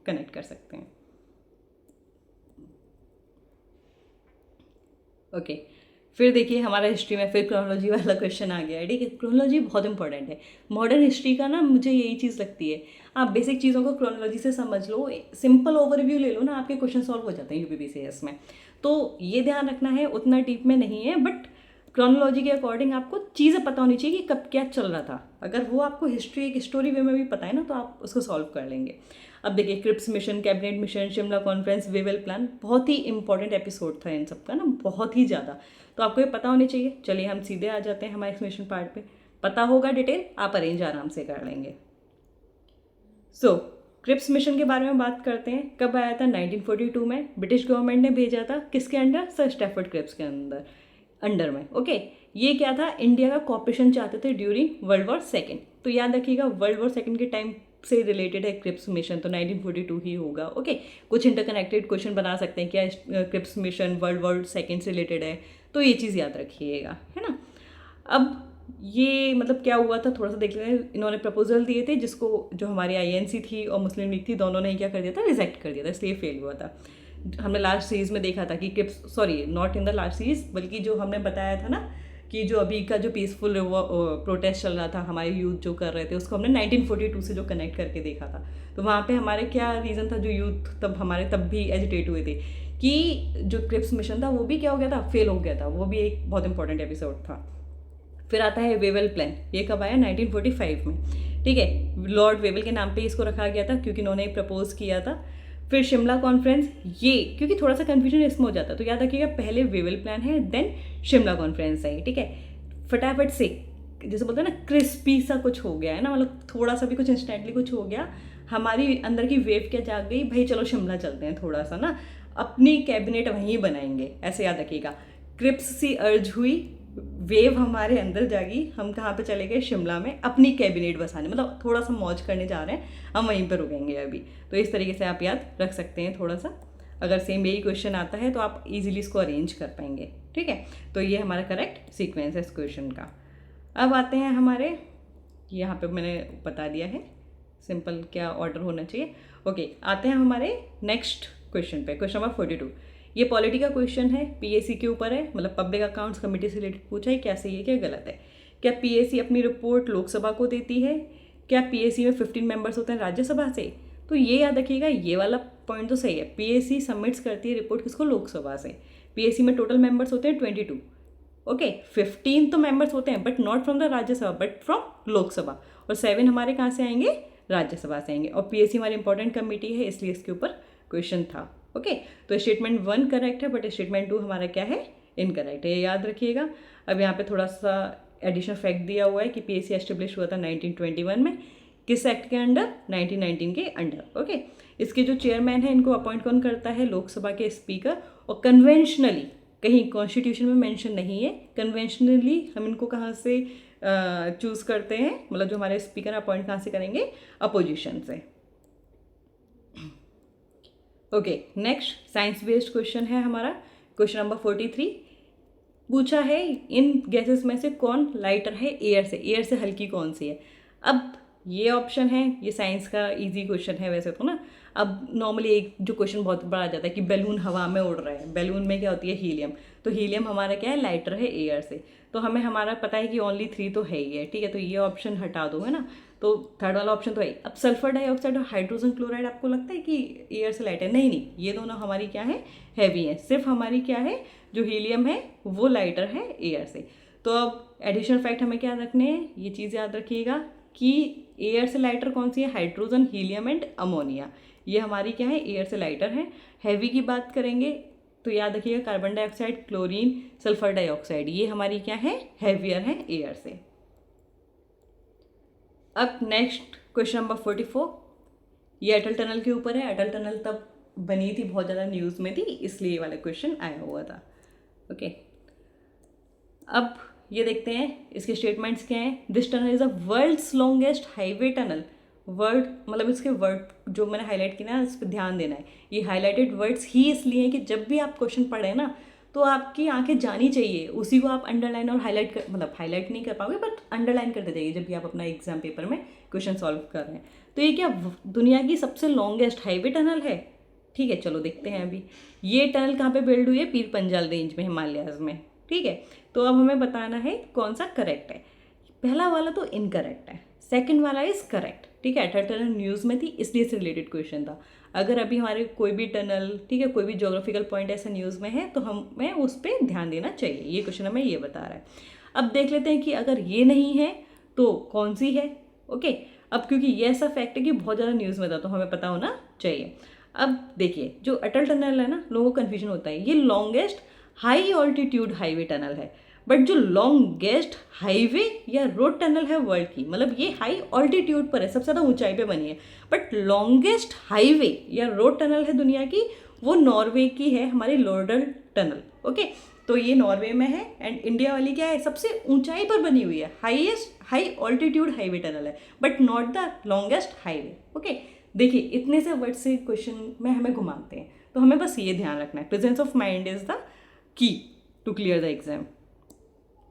कनेक्ट कर सकते हैं। ओके, फिर देखिए हमारा हिस्ट्री में फिर क्रोनोलॉजी वाला क्वेश्चन आ गया है, ठीक है, क्रोनोलॉजी बहुत इंपॉर्टेंट है मॉडर्न हिस्ट्री का ना, मुझे यही चीज़ लगती है, आप बेसिक चीज़ों को क्रोनोलॉजी से समझ लो, सिंपल ओवरव्यू ले लो ना, आपके क्वेश्चन सॉल्व हो जाते हैं यूपीपीसीएस में। तो ये ध्यान रखना है, उतना डीप में नहीं है, बट क्रोनोलॉजी के अकॉर्डिंग आपको चीज़ें पता होनी चाहिए कि कब क्या चल रहा था। अगर वो आपको हिस्ट्री एक स्टोरी वे में भी पता है ना, तो आप उसको सॉल्व कर लेंगे। अब देखिए, Cripps mission, cabinet mission, Shimla conference, Wavell plan, बहुत ही इंपॉर्टेंट एपिसोड था इन सब का ना, बहुत ही ज़्यादा। तो आपको ये पता होनी चाहिए। चलिए हम सीधे आ जाते हैं हमारे एक्सप्लेनेशन पार्ट पे। पता होगा डिटेल, आप अरेंज आराम से कर लेंगे। सो क्रिप्स मिशन के बारे में बात करते हैं। कब आया था? 1942 में ब्रिटिश गवर्नमेंट ने भेजा था। किसके अंडर? सर स्टैफर्ड क्रिप्स के अंडर में। ओके, ये क्या था? इंडिया का कॉपरेशन चाहते थे ड्यूरिंग वर्ल्ड वॉर सेकेंड। तो याद रखिएगा, वर्ल्ड वॉर सेकेंड के टाइम से रिलेटेड है क्रिप्स मिशन, तो 1942 ही होगा। ओके, कुछ इंटरकनेक्टेड क्वेश्चन बना सकते हैं, क्या Cripps mission world war second से रिलेटेड है, तो ये चीज़ याद रखिएगा, है ना। अब ये मतलब क्या हुआ था, थोड़ा सा देख लेते हैं। इन्होंने प्रपोजल दिए थे, जिसको जो हमारी आईएनसी थी और मुस्लिम लीग थी, दोनों ने क्या कर दिया था? रिजेक्ट कर दिया था, इसलिए फेल हुआ था। हमने लास्ट सीरीज में देखा था कि Cripps, sorry not in the last series, बल्कि जो हमने बताया था ना कि जो अभी का जो पीसफुल प्रोटेस्ट चल रहा था, हमारे यूथ जो कर रहे थे, उसको हमने 1942 से जो कनेक्ट करके देखा था। तो वहाँ पे हमारे क्या रीज़न था, जो यूथ तब भी एजिटेट हुए थे कि जो क्रिप्स मिशन था वो भी क्या हो गया था? फेल हो गया था। वो भी एक बहुत इंपॉर्टेंट एपिसोड था। फिर आता है वेवेल प्लान। ये कब आया? 1945 में। ठीक है, लॉर्ड वेवेल के नाम पे इसको रखा गया था क्योंकि इन्होंने प्रपोज किया था। फिर शिमला कॉन्फ्रेंस, ये क्योंकि थोड़ा सा कन्फ्यूजन इसमें हो जाता है, तो याद रखिएगा पहले वेवेल प्लान है, देन शिमला कॉन्फ्रेंस है। ठीक है, फटाफट से, जैसे बोलते हैं ना, क्रिस्पी सा कुछ हो गया है ना, मतलब थोड़ा सा भी कुछ इंस्टेंटली कुछ हो गया, हमारी अंदर की वेव क्या जाग गई, भाई चलो शिमला चलते हैं, थोड़ा सा ना अपनी कैबिनेट वहीं बनाएंगे, ऐसे याद रखिएगा। क्रिप्स सी अर्ज हुई, वेव हमारे अंदर जागी, हम कहाँ पे चले गए? शिमला में अपनी कैबिनेट बसाने, मतलब थोड़ा सा मौज करने जा रहे हैं, हम वहीं पर रुकेंगे अभी। तो इस तरीके से आप याद रख सकते हैं थोड़ा सा। अगर सेम यही क्वेश्चन आता है तो आप इजीली इसको अरेंज कर पाएंगे। ठीक है, तो ये हमारा करेक्ट सीक्वेंस है इस क्वेश्चन का। अब आते हैं हमारे, यहाँ पे मैंने बता दिया है सिंपल क्या ऑर्डर होना चाहिए। ओके, आते हैं हमारे नेक्स्ट क्वेश्चन पे, क्वेश्चन नंबर 42। ये पॉलिटी का क्वेश्चन है, पीएसी के ऊपर है, मतलब पब्लिक अकाउंट्स कमेटी से रिलेटेड पूछा है। क्या सही है क्या गलत है? क्या पीएसी अपनी रिपोर्ट लोकसभा को देती है? क्या पीएसी में 15 मेंबर्स होते हैं राज्यसभा से? तो ये याद रखिएगा, ये वाला पॉइंट तो सही है। पीएसी सबमिट्स करती है रिपोर्ट किसको? लोकसभा से। पीएसी में टोटल मेंबर्स होते हैं 22। ओके, 15 तो मेंबर्स होते हैं, but not from the Rajya Sabha, but from Lok Sabha. और 7 हमारे कहाँ से आएंगे? राज्यसभा से आएंगे। और पीएसी हमारी इंपॉर्टेंट कमेटी है, इसलिए इसके ऊपर क्वेश्चन था। ओके, तो स्टेटमेंट 1 करेक्ट है, बट स्टेटमेंट 2 हमारा क्या है? इनकरेक्ट है, याद रखिएगा। अब यहाँ पे थोड़ा सा एडिशनल फैक्ट दिया हुआ है कि पीएसी एस्टेब्लिश हुआ था 1921 में। किस एक्ट के अंडर? 1919 के अंडर। ओके, इसके जो चेयरमैन है, इनको अपॉइंट कौन करता है? लोकसभा के स्पीकर। और कन्वेंशनली, कहीं कॉन्स्टिट्यूशन में मेंशन नहीं है, कन्वेंशनली हम इनको कहाँ से चूज़ करते हैं, मतलब जो हमारे स्पीकर अपॉइंट कहाँ से करेंगे? अपोजिशन से। Okay, next science based question है हमारा, क्वेश्चन नंबर 43। पूछा है इन गैसेस में से कौन लाइटर है एयर से? एयर से हल्की कौन सी है? अब ये ऑप्शन है, ये साइंस का इजी क्वेश्चन है वैसे तो ना। अब नॉर्मली एक जो क्वेश्चन बहुत बड़ा आ जाता है कि बैलून हवा में उड़ रहा है, बैलून में क्या होती है? हीलियम। तो हीलियम हमारा क्या है? लाइटर है एयर से। तो हमें हमारा पता है कि ओनली 3 तो है ही है। ठीक है, तो ये ऑप्शन हटा दो, है ना। तो थर्ड वाला ऑप्शन तो है। अब सल्फर डाइऑक्साइड और हाइड्रोजन क्लोराइड आपको लगता है कि एयर से लाइट है? नहीं नहीं, ये दोनों हमारी क्या है? हैवी है। सिर्फ हमारी क्या है? जो हीलियम है वो लाइटर है एयर से। तो अब एडिशनल फैक्ट हमें क्या रखने हैं? ये चीज़ याद रखिएगा कि एयर से लाइटर कौन सी है? Hydrogen, helium and ammonia. ये हमारी क्या है? एयर से लाइटर है। हैवी की बात करेंगे तो याद रखिएगा carbon dioxide, chlorine, sulphur dioxide, ये हमारी क्या है? हैवियर है एयर से। अब नेक्स्ट क्वेश्चन नंबर 44, ये अटल टनल के ऊपर है। अटल टनल तब बनी थी, बहुत ज़्यादा न्यूज़ में थी, इसलिए ये वाला क्वेश्चन आया हुआ था। ओके, अब ये देखते हैं इसके स्टेटमेंट्स क्या हैं। This tunnel is a world's longest highway tunnel. World मतलब इसके वर्ड जो मैंने हाईलाइट किया ना, इस पर ध्यान देना है। ये हाईलाइटेड वर्ड्स ही इसलिए हैं कि जब भी आप क्वेश्चन पढ़ें ना, तो आपकी आंखें जानी चाहिए, उसी को आप अंडरलाइन और हाईलाइट कर, मतलब हाईलाइट नहीं कर पाओगे बट अंडरलाइन करते जाइए जब भी आप अपना एग्जाम पेपर में क्वेश्चन सॉल्व कर रहे हैं। तो ये क्या दुनिया की सबसे लॉन्गेस्ट हाईवे टनल है? ठीक है, चलो देखते हैं अभी ये टनल कहाँ पे बिल्ड हुई है? पीर पंजाल रेंज में, हिमालयाज में। ठीक है, तो अब हमें बताना है कौन सा करेक्ट है। पहला वाला तो इनकरेक्ट है, सेकंड वाला इज करेक्ट, ठीक है। अटल टनल न्यूज़ में थी इसलिए से रिलेटेड क्वेश्चन था। अगर अभी हमारे कोई भी टनल, ठीक है, कोई भी ज्योग्राफिकल पॉइंट ऐसा न्यूज़ में है तो हमें उस पर ध्यान देना चाहिए। ये क्वेश्चन हमें ये बता रहा है। अब देख लेते हैं कि अगर ये नहीं है तो कौन सी है। ओके, अब क्योंकि ये ऐसा फैक्ट है कि बहुत ज़्यादा न्यूज़ में था तो हमें पता होना चाहिए। अब देखिए, जो अटल टनल है ना, लोगों को कन्फ्यूजन होता है, ये longest high altitude highway tunnel है। बट जो लॉन्गेस्ट हाईवे या रोड टनल है वर्ल्ड की, मतलब ये हाई ऑल्टीट्यूड पर है, सबसे ज़्यादा ऊंचाई पे बनी है, बट लॉन्गेस्ट हाईवे या रोड टनल है दुनिया की, वो नॉर्वे की है, हमारी लोरडल टनल। ओके, तो ये नॉर्वे में है। एंड इंडिया वाली क्या है, सबसे ऊंचाई पर बनी हुई है, हाई ऑल्टीट्यूड हाईवे टनल है, but not the longest highway. Okay, देखिए इतने से वर्ड से क्वेश्चन में हमें घुमाते हैं, तो हमें बस ये ध्यान रखना है, presence of mind is the key to clear the exam.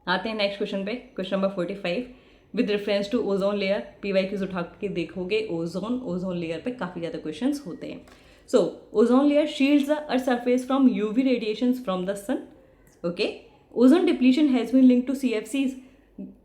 आते हैं नेक्स्ट क्वेश्चन पे, question number 45। With reference to ozone layer, PYQs उठा के देखोगे, ओजोन लेयर पे काफ़ी ज़्यादा क्वेश्चंस होते हैं। So ozone layer shields the earth surface from UV radiations from the sun. Okay, ozone depletion has been linked to CFCs।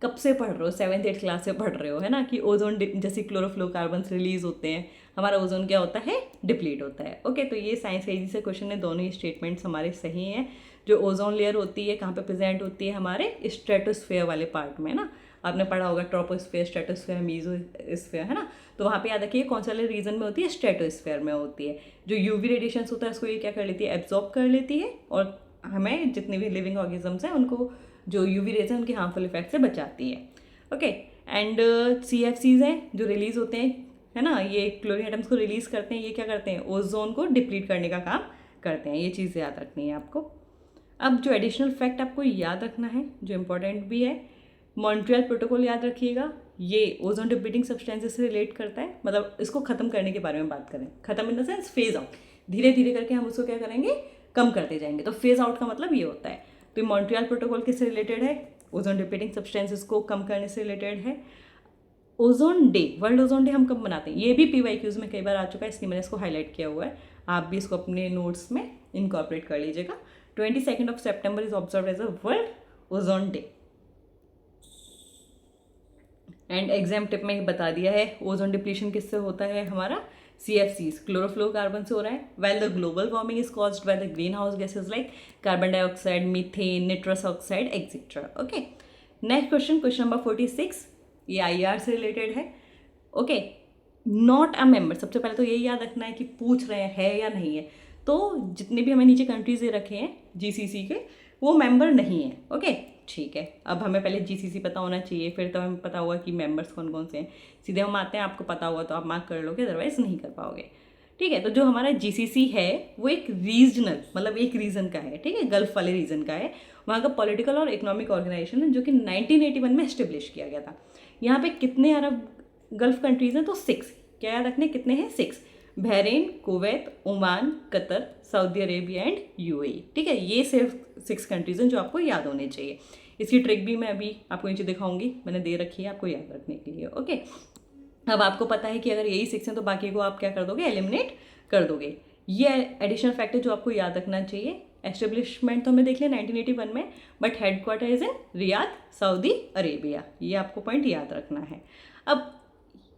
कब से पढ़ रहे हो, 7th-8th क्लास से पढ़ रहे हो, है ना, कि ओजोन जैसे क्लोरोफ्लोरोकार्बन्स रिलीज होते हैं, हमारा ओजोन क्या होता है, डिप्लीट होता है। ओके, तो ये साइंस का इजी से क्वेश्चन है, दोनों ही स्टेटमेंट्स हमारे सही हैं। जो ओजोन लेयर होती है कहाँ पे प्रेजेंट होती है, हमारे स्ट्रेटोस्फेयर वाले पार्ट में, ना, आपने पढ़ा होगा ट्रोपोस्फेयर, स्ट्रेटोस्फेयर, मीजोस्फेयर, है ना, तो वहाँ पे याद रखिए कौन सा वाले रीजन में होती है, स्ट्रेटोस्फेयर में होती है। जो यूवी रेडिएशन होता है उसको ये क्या कर लेती है, एब्जॉर्ब कर लेती है, और हमें जितने भी लिविंग ऑर्गेनिजम्स हैं उनको जो यूवी रेज है उनके हार्मफुल इफेक्ट से बचाती है। ओके, एंड CFCs हैं जो रिलीज होते हैं, है ना, ये क्लोरीन एटम्स को रिलीज करते हैं, ये क्या करते हैं, ओजोन को डिप्लीट करने का काम करते हैं। ये चीज़ याद रखनी है आपको। अब जो एडिशनल फैक्ट आपको याद रखना है, जो इम्पोर्टेंट भी है, मॉन्ट्रियल प्रोटोकॉल याद रखिएगा, ये ओजोन डिप्लीटिंग सब्सटेंसेस से रिलेट करता है, मतलब इसको खत्म करने के बारे में बात करें, खत्म in the sense phase out, धीरे धीरे करके हम उसको क्या करेंगे, कम करते जाएंगे। तो फेज आउट का मतलब ये होता है। तो मॉन्ट्रियल प्रोटोकॉल किससे रिलेटेड है, ओजोन डिप्लीटिंग सब्सटेंसेस को कम करने से रिलेटेड है। Ozone day, world ozone day हम कब मनाते हैं, ये भी PYQs में कई बार आ चुका है, इसलिए मैंने इसको हाईलाइट किया हुआ है, आप भी इसको अपने नोट्स में इनकॉर्पोरेट कर लीजिएगा। 22 सितंबर is observe as a world ozone day. And exam tip में बता दिया है, ओजोन डिप्लीशन किससे होता है, हमारा CFCs, क्लोरोफ्लोरोकार्बन से हो रहा है, while the global warming is caused by the greenhouse gases like carbon dioxide, methane, nitrous oxide, etc. Okay, next question, question number 46, ये IR से रिलेटेड है। ओके, नॉट अ मेंबर, सबसे पहले तो यही याद रखना है कि पूछ रहे हैं या नहीं है, तो जितने भी हमें नीचे कंट्रीज दे रखे हैं GCC के, वो मेंबर नहीं है। ओके, ठीक है, अब हमें पहले GCC पता होना चाहिए, फिर तो हमें पता होगा कि मेंबर्स कौन कौन से हैं। सीधे हम आते हैं, आपको पता होगा तो आप मार्क कर लोगे, अदरवाइज नहीं कर पाओगे। ठीक है, तो जो हमारा GCC है वो एक रीजनल, मतलब एक रीजन का है, ठीक है, गल्फ वाले रीजन का है, वहाँ का पॉलिटिकल और इकोनॉमिक ऑर्गेनाइजेशन है, जो कि 1981 में एस्टेब्लिश किया गया था। यहाँ पे कितने अरब गल्फ कंट्रीज हैं, तो 6, क्या याद रखने, कितने हैं, 6, Bahrain, Kuwait, Oman, Qatar, Saudi Arabia and UAE। ठीक है, ये सिर्फ 6 कंट्रीज हैं जो आपको याद होने चाहिए। इसकी ट्रिक भी मैं अभी आपको नीचे दिखाऊंगी, मैंने दे रखी है आपको याद रखने के लिए। ओके, अब आपको पता है कि अगर यही 6 हैं तो बाकी को आप क्या कर दोगे, एलिमिनेट कर दोगे। ये एडिशनल फैक्ट है जो आपको याद रखना चाहिए। एस्टेब्लिशमेंट तो हमें देख लिया 1981 में, but headquarter is in Riyadh, Saudi Arabia. ये आपको पॉइंट याद रखना है। अब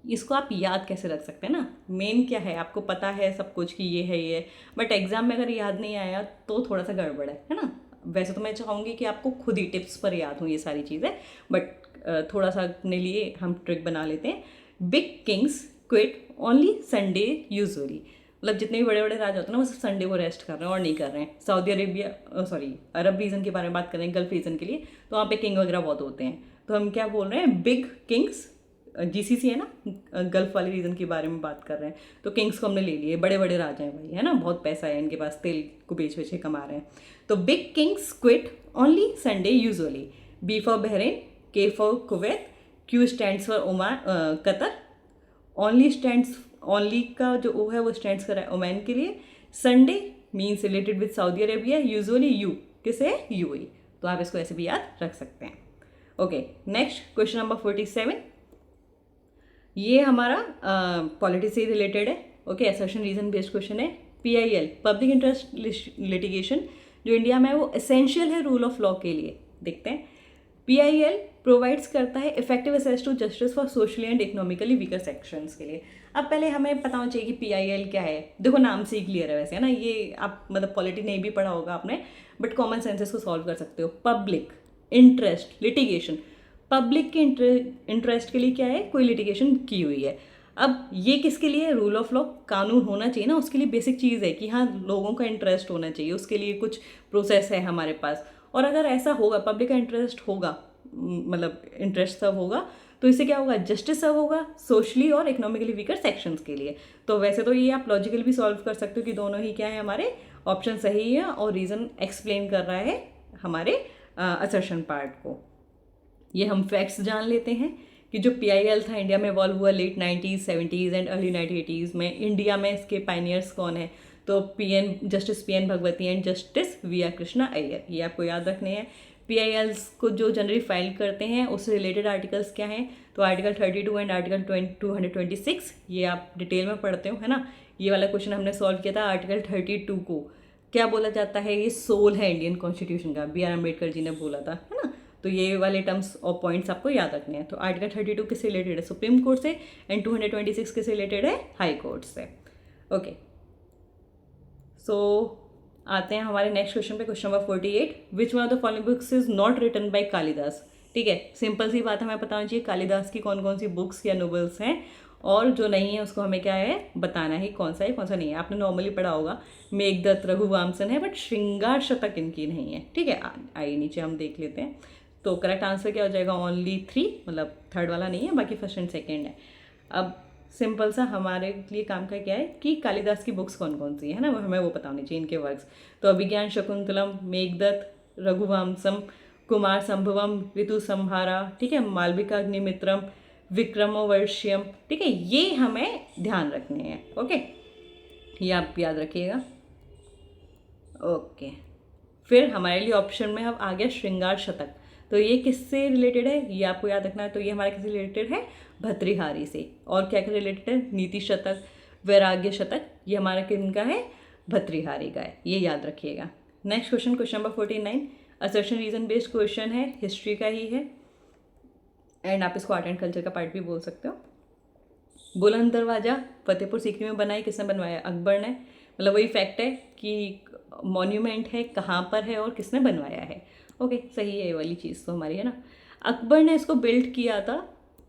इसको आप याद कैसे रख सकते हैं ना, मेन क्या है, आपको पता है सब कुछ कि ये है ये, बट एग्जाम में अगर याद नहीं आया तो थोड़ा सा गड़बड़ है ना। वैसे तो मैं चाहूँगी कि आपको खुद ही टिप्स पर याद हो ये सारी चीज़ें, बट थोड़ा सा अपने लिए हम ट्रिक बना लेते हैं। Big Kings quit only Sunday usually, मतलब जितने भी बड़े बड़े राजा होते हैं ना वो सिर्फ संडे को रेस्ट कर रहे हैं और नहीं कर रहे हैं। सऊदी अरेबिया, अरब रीजन के बारे में बात करें, गल्फ रीजन के लिए, तो वहाँ पे किंग वगैरह बहुत होते हैं, तो हम क्या बोल रहे हैं, बिग किंग्स, GCC है ना, गल्फ वाले रीजन के बारे में बात कर रहे हैं, तो किंग्स को हमने ले लिए, बड़े बड़े राजा हैं भाई, है ना, बहुत पैसा है इनके पास, तेल को बेच बेच के कमा रहे हैं। तो big Kings quit only Sunday usually, B for Bahrain, K for Kuwait, Q stands for Oman, Qatar, only का जो O है वो स्टैंड्स कर रहा है ओमान के लिए, Sunday means related with Saudi Arabia, usually U किसे, UAE, तो आप इसको ऐसे भी याद रख सकते हैं। ओके, नेक्स्ट क्वेश्चन नंबर 47, ये हमारा पॉलिटिक्स से रिलेटेड है। Okay, assertion reason based question है। PIL, पब्लिक इंटरेस्ट लिटिगेशन, जो इंडिया में है वो एसेंशियल है रूल ऑफ लॉ के लिए। देखते हैं, PIL प्रोवाइड्स करता है effective access to justice for socially and economically weaker sections के लिए। अब पहले हमें पता होना चाहिए कि PIL क्या है। देखो नाम से ही क्लियर है वैसे, है ना, ये आप मतलब पॉलिटी नहीं भी पढ़ा होगा आपने, बट कॉमन सेंस इसको सॉल्व कर सकते हो। पब्लिक इंटरेस्ट लिटिगेशन, पब्लिक के इंटरेस्ट के लिए क्या है, कोई लिटिगेशन की हुई है। अब ये किसके लिए, रूल ऑफ लॉ, कानून होना चाहिए ना, उसके लिए बेसिक चीज़ है कि हाँ लोगों का इंटरेस्ट होना चाहिए, उसके लिए कुछ प्रोसेस है हमारे पास। और अगर ऐसा होगा, पब्लिक का इंटरेस्ट होगा, मतलब इंटरेस्ट सर्व होगा, तो इससे क्या होगा, जस्टिस सर्व होगा सोशली और इकोनॉमिकली वीकर सेक्शंस के लिए। तो वैसे तो ये आप लॉजिकल भी सॉल्व कर सकते हो कि दोनों ही क्या है हमारे ऑप्शन सही है और रीज़न एक्सप्लेन कर रहा है हमारे असर्शन पार्ट को। ये हम फैक्ट्स जान लेते हैं कि जो PIL था इंडिया में इवॉल्व हुआ late 90s 70s and early 1980s में। इंडिया में इसके पाइनियर्स कौन है, तो justice PN Bhagwati and justice VR Krishna Iyer, ये आपको याद रखने हैं। PILs को जो जनरली फाइल करते हैं उससे रिलेटेड आर्टिकल्स क्या हैं, तो आर्टिकल 32 एंड आर्टिकल 226, ये आप डिटेल में पढ़ते हो, है ना। ये वाला क्वेश्चन हमने सॉल्व किया था। आर्टिकल 32 को क्या बोला जाता है, ये सोल है इंडियन कॉन्स्टिट्यूशन का, BR अम्बेडकर जी ने बोला था, है ना। तो ये वाले टर्म्स और पॉइंट्स आपको याद रखने हैं। तो आर्टिकल 32 किससे रिलेटेड है, सुप्रीम कोर्ट से, एंड 226 किससे रिलेटेड है, हाई कोर्ट से। ओके, सो आते हैं हमारे नेक्स्ट क्वेश्चन पे, question number 48, which one of the following books is not written by Kalidas. ठीक है, सिंपल सी बात हमें बताना चाहिए कालिदास की कौन कौन सी बुक्स या नोवेल्स हैं, और जो नहीं है उसको हमें क्या है बताना है, कौन सा है कौन सा नहीं है। आपने नॉर्मली पढ़ा होगा मेघदत्त, रघुवंशन है, बट श्रृंगार शतक इनकी नहीं है। ठीक है, आइए नीचे हम देख लेते हैं। तो करेक्ट आंसर क्या हो जाएगा, ओनली 3, मतलब थर्ड वाला नहीं है, बाकी फर्स्ट एंड सेकेंड है। अब सिंपल सा हमारे लिए काम का क्या है कि कालिदास की बुक्स कौन कौन सी है ना, हमें वो पता होनी चाहिए इनके वर्क्स। तो अभिज्ञान शकुंतलम, मेघदत्त, रघुवंशम, कुमार संभवम, ऋतु संहारा, ठीक है, मालविका अग्निमित्रम, विक्रमोर्वशीयम। ठीक है, ये हमें ध्यान रखने हैं। ओके, ये आप याद रखिएगा। ओके, फिर हमारे लिए ऑप्शन में अब आ गया श्रृंगार शतक। तो ये किससे रिलेटेड है, ये आपको याद रखना है। तो ये हमारे किससे रिलेटेड है, भर्तृहारी से। और क्या क्या रिलेटेड है, नीति शतक, वैराग्य शतक, ये हमारा किनका है, भर्तृहारी का है, ये याद रखिएगा। Next question, question number 49, assertion reason based question है, हिस्ट्री का ही है, एंड आप इसको आर्ट एंड कल्चर का पार्ट भी बोल सकते हो। बुलंद दरवाज़ा फतेहपुर सीकरी में बना है, किसने बनवाया, अकबर ने। मतलब वही फैक्ट है कि मॉन्यूमेंट है, कहाँ पर है और किसने बनवाया है। ओके, सही है ये वाली चीज़ तो हमारी, है ना। अकबर ने इसको बिल्ड किया था,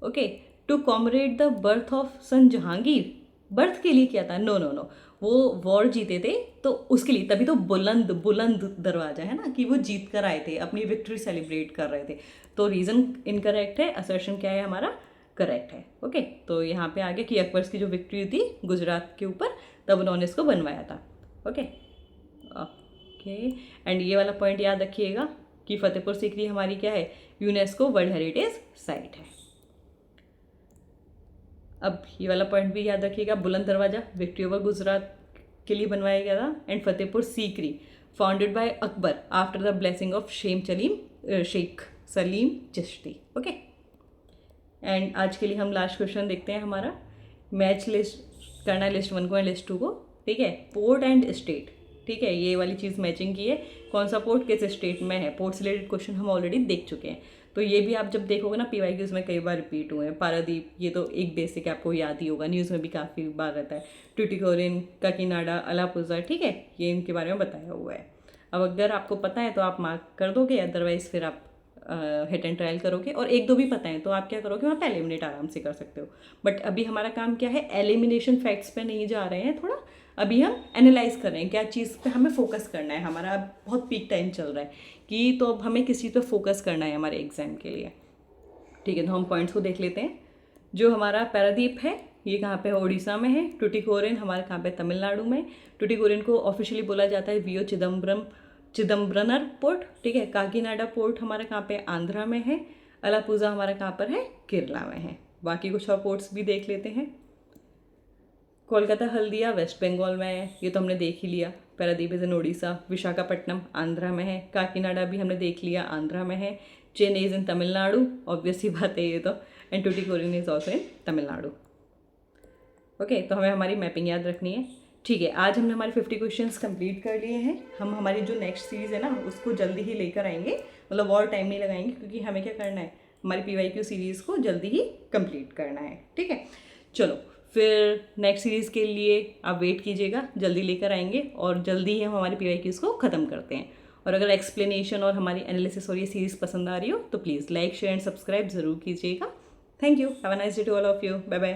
okay, to commemorate the birth of son Jahangir. Birth के लिए किया था, नो नो नो, वो वॉर जीते थे तो उसके लिए, तभी तो बुलंद बुलंद दरवाज़ा है ना, कि वो जीत कर आए थे, अपनी विक्ट्री सेलिब्रेट कर रहे थे। तो रीज़न इनकरेक्ट है, असर्शन क्या है हमारा, करेक्ट है। ओके, तो यहाँ पे आ गया कि अकबर की जो विक्ट्री थी गुजरात के ऊपर, तब उन्होंने इसको बनवाया था। ओके ओके, एंड ये वाला पॉइंट याद रखिएगा कि फतेहपुर सीकरी हमारी क्या है, यूनेस्को वर्ल्ड हेरिटेज साइट है। अब ये वाला पॉइंट भी याद रखिएगा, बुलंद दरवाज़ा विक्ट्री ओवर गुजरात के लिए बनवाया गया था, and Fatehpur Sikri founded by Akbar after the blessing of Sheikh Salim Chishti. Okay, and आज के लिए हम लास्ट क्वेश्चन देखते हैं हमारा। मैच लिस्ट करना है लिस्ट 1 को एंड लिस्ट 2 को। ठीक है, पोर्ट एंड स्टेट, ठीक है, ये वाली चीज़ मैचिंग की है, कौन सा पोर्ट किस स्टेट में है। पोर्ट से रिलेटेड क्वेश्चन हम ऑलरेडी देख चुके हैं, तो ये भी आप जब देखोगे ना PYQs में कई बार रिपीट हुए हैं। पारादीप, ये तो एक बेसिक आपको याद ही होगा, न्यूज़ में भी काफ़ी बार रहता है। टुटिकोरिन, काकीनाडा, अलापुजा, ठीक है, ये इनके बारे में बताया हुआ है। अब अगर आपको पता है तो आप मार्क कर दोगे, अदरवाइज फिर आप हिट एंड ट्रायल करोगे, और एक दो भी पता है तो आप क्या करोगे, वहाँ पे एलिमिनेट आराम से कर सकते हो। बट अभी हमारा काम क्या है, एलिमिनेशन फैक्ट्स पे नहीं जा रहे हैं, थोड़ा अभी हम एनालाइज कर रहे हैं क्या चीज़ पे हमें फोकस करना है। हमारा अब बहुत पीक टाइम चल रहा है कि तो अब हमें किस चीज़ पे फोकस करना है हमारे एग्जाम के लिए। ठीक है, तो हम पॉइंट्स को देख लेते हैं। जो हमारा पारादीप है ये कहाँ पे है, उड़ीसा में है। टुटिकोरिन हमारे कहाँ पे, तमिलनाडु में। टुटिकोरिन को ऑफिशियली बोला जाता है VO चिदम्बरनर पोर्ट। ठीक है, काकीनाडा पोर्ट हमारे कहाँ पे, आंध्रा में है। अलापुजा हमारा कहाँ पर है, केरला में है। बाकी कुछ और पोर्ट्स भी देख लेते हैं। कोलकाता हल्दिया वेस्ट बंगाल में है, ये तो हमने देख ही लिया। Paradip is in Orissa. विशाखापट्टनम आंध्रा में है। काकीनाडा भी हमने देख लिया, आंध्रा में है। Chennai is in Tamil Nadu, obvious ही बात है ये तो। And Tuticorin is also in Tamil Nadu. Okay, तो हमें हमारी मैपिंग याद रखनी है। ठीक है, आज हमने हमारे 50 क्वेश्चंस कंप्लीट कर लिए हैं। हम हमारी जो नेक्स्ट सीरीज़ है ना उसको जल्दी ही लेकर आएंगे, मतलब और टाइम नहीं लगाएंगे, क्योंकि हमें क्या करना है, हमारी PYQ सीरीज़ को जल्दी ही कंप्लीट करना है। ठीक है, चलो फिर नेक्स्ट सीरीज़ के लिए आप वेट कीजिएगा, जल्दी लेकर आएंगे और जल्दी ही हम हमारे PYQs को ख़त्म करते हैं। और अगर एक्सप्लेनेशन और हमारी एनालिसिस और ये सीरीज़ पसंद आ रही हो तो please like share and subscribe ज़रूर कीजिएगा। Thank you, have a nice day to all of you, bye bye.